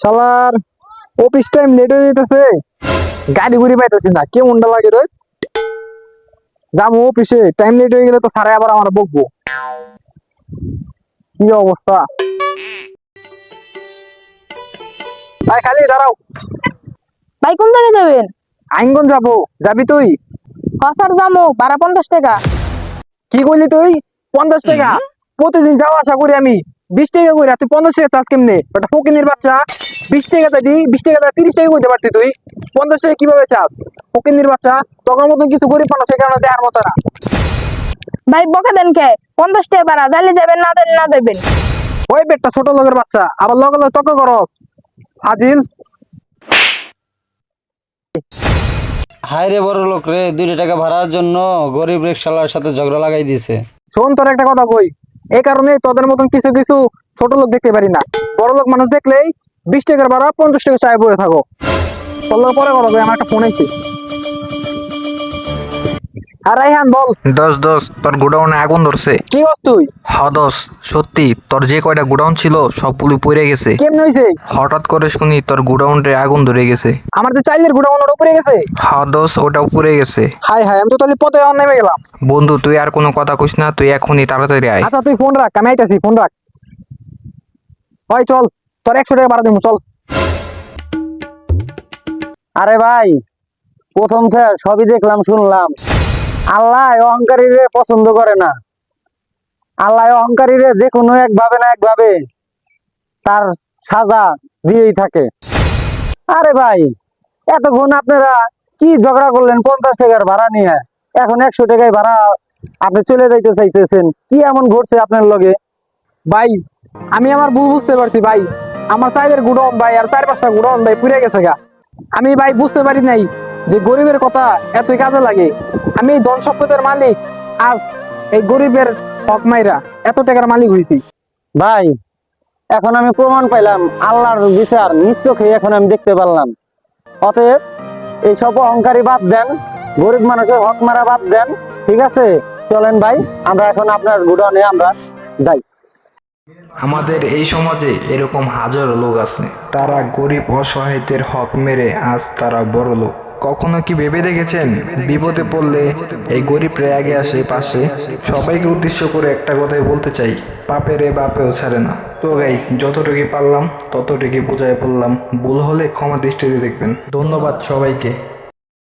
শালার office time late হয়ে যেতেছে, গাড়ি ঘুরি পাইতেছি না, কেমনটা লাগে রে। যাবো অফিসে, টাইম লেট হয়ে গেলে তো স্যারে আবার আমার বকবো। কি অবস্থা ভাই, খালি দাঁড়াও। ভাই কোন জায়গায় যাবেন? আইনগঞ্জ যাবো, যাবি তুই? হসার জামো ভাড়া 50 টাকা। কি করলি তুই? 50 টাকা? প্রতিদিন যাওয়া আসা করি আমি 20 টাকা করে, তুই 50 টাকা চাষ কেমনে? ওটা ফকিনের বাচ্চা। 20 টাকা দিই, 20 টাকা 30 টাকা করতে পারতি তুই। 50 টাকা কিভাবে চাষ? ফকিনের বাচ্চা, তখন মতন কিছু গরিব মানুষ এই কারণে দেওয়ার মতো না। ভাই বকে দেন কে? 50 টাকা ভাড়া, যাইলে যাবেন, না যাইলে না যাবেন। ওই বেটা ছোট লোকের বাচ্চা, আবার লগে লগে তর্ক করস। ফাজিল। হায় রে বড় লোক রে, 2 টাকা ভাড়ার জন্য গরিব রিকশাওয়ালার সাথে ঝগড়া লাগাই দিয়েছে। শোন, তোর একটা কথা কই, এই কারণে তোদের মতন কিছু কিছু ছোট লোক দেখতে পারি না। বড় লোক মানুষ দেখলেই 20 টাকার ভাড়া 50 টাকা চায় বয়ে থাকো। তোর লোক পরে কথা কই, আমার একটা ফোন আইছে। আর রাইহান বল। দোস্ত দোস্ত, তোর গোডাউনে আগুন ধরছে। কি করছ তুই? দোস্ত, সত্যি তোর যে কয়টা গোডাউন ছিল সবগুলো পুড়ে গেছে। কেমনে হইছে? হঠাৎ করে শুনি তোর গোডাউনে আগুন ধরে গেছে। আমার যে চাইলের গুড়া ওনার উপরে গেছে। দোস্ত, ওটাও পুড়ে গেছে। হাই হাই, আমি তো তাহলে পথে নেমে গেলাম। বন্ধু, তুই আর কোনো কথা কইস না, তুই এখনই তাড়াতাড়ি আয়। আচ্ছা তুই ফোন রাখ, আমি আইতাছি, ফোন রাখ। ওই চল, তোর 100 টাকা ভাড়া দেবো, চল। আরে ভাই, প্রথম থেকে সবই দেখলাম শুনলাম, আল্লাহ অহংকারীরে পছন্দ করে না। আল্লাহ অহংকারীরে যে কোনো একভাবে না একভাবে তার সাজা দিয়েই থাকে। আরে ভাই, এতক্ষণ আপনারা কি ঝগড়া করলেন 50 টাকার ভাড়া নিয়ে, এখন 100 টাকায় ভাড়া আপনি চলে যাইতে চাইতেছেন? কি এমন ঘটছে আপনার লগে? ভাই, আমি আমার ভুল বুঝতে পারছি ভাই। আমার চাইলের গুড়ন ভাই আর 4-5টা গুড়ন ভাই পুড়ে গেছে গা। আমি ভাই বুঝতে পারি নাই যে গরিবের কথা এতই কাজে লাগে। আমি এই ধন সম্পদের মালিক, আজ এই গরিবের হক মাইরা এত টাকার মালিক হয়েছি। ভাই, এখন আমি প্রমাণ পাইলাম, আল্লাহর বিচার নিজ চোখে এখন আমি দেখতে পারলাম। অতএব এইসব অহংকারী বাদ দেন, গরিব মানুষের হক মারা বাদ দেন। ঠিক আছে, চলেন ভাই, আমরা এখন আপনার গুডাউনে আমরা যাই। আমাদের এই সমাজে এরকম হাজারো লোক আছে, তারা গরিব অসহায়দের হক মেরে আজ তারা বড় লোক। কখনো কি ভেবে দেখেছেন, বিপদে পড়লে এই গরিবরা আগে আসে পাশে? সবাইকে উদ্দেশ্য করে একটা কথাই বলতে চাই, পাপেরে বাপেও ছাড়ে না। তো গাইস, যতটুকু পারলাম ততটুকু বোঝায় বললাম, ভুল হলে ক্ষমা দৃষ্টিতে দেখবেন। ধন্যবাদ সবাইকে।